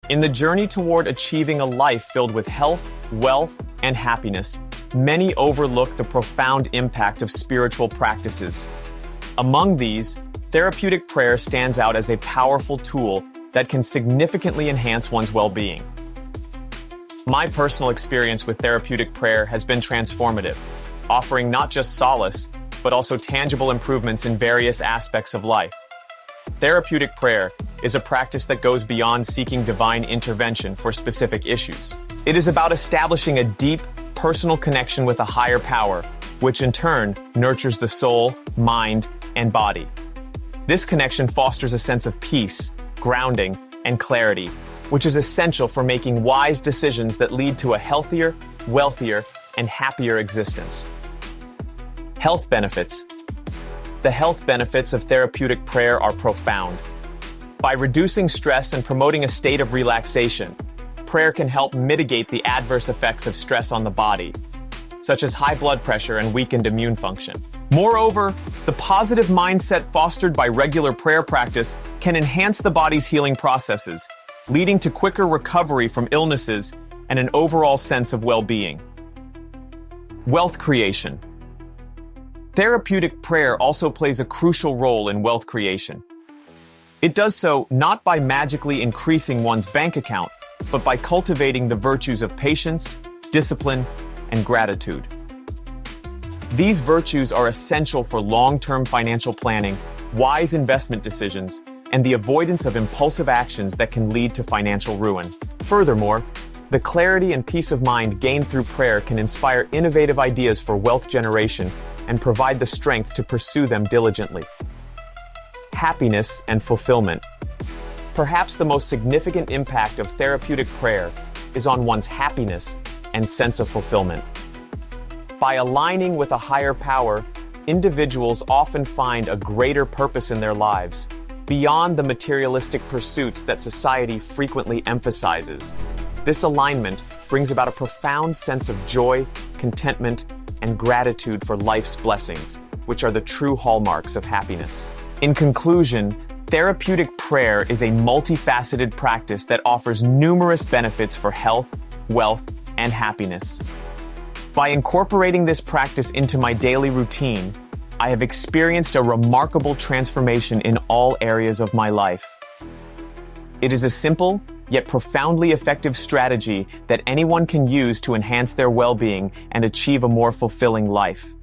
In the journey toward achieving a life filled with health, wealth, and happiness, many overlook the profound impact of spiritual practices. Among these, therapeutic prayer stands out as a powerful tool that can significantly enhance one's well-being. My personal experience with therapeutic prayer has been transformative, offering not just solace, but also tangible improvements in various aspects of life. Therapeutic prayer is a practice that goes beyond seeking divine intervention for specific issues. It is about establishing a deep, personal connection with a higher power, which in turn nurtures the soul, mind, and body. This connection fosters a sense of peace, grounding, and clarity, which is essential for making wise decisions that lead to a healthier, wealthier, and happier existence. Health benefits. The health benefits of therapeutic prayer are profound. By reducing stress and promoting a state of relaxation, prayer can help mitigate the adverse effects of stress on the body, such as high blood pressure and weakened immune function. Moreover, the positive mindset fostered by regular prayer practice can enhance the body's healing processes, leading to quicker recovery from illnesses and an overall sense of well-being. Wealth creation. Therapeutic prayer also plays a crucial role in wealth creation. It does so not by magically increasing one's bank account, but by cultivating the virtues of patience, discipline, and gratitude. These virtues are essential for long-term financial planning, wise investment decisions, and the avoidance of impulsive actions that can lead to financial ruin. Furthermore, the clarity and peace of mind gained through prayer can inspire innovative ideas for wealth generation and provide the strength to pursue them diligently. Happiness and fulfillment. Perhaps the most significant impact of therapeutic prayer is on one's happiness and sense of fulfillment. By aligning with a higher power, individuals often find a greater purpose in their lives, beyond the materialistic pursuits that society frequently emphasizes. This alignment brings about a profound sense of joy, contentment, and gratitude for life's blessings, which are the true hallmarks of happiness. In conclusion, therapeutic prayer is a multifaceted practice that offers numerous benefits for health, wealth, and happiness. By incorporating this practice into my daily routine, I have experienced a remarkable transformation in all areas of my life. It is a simple, yet profoundly effective strategy that anyone can use to enhance their well-being and achieve a more fulfilling life.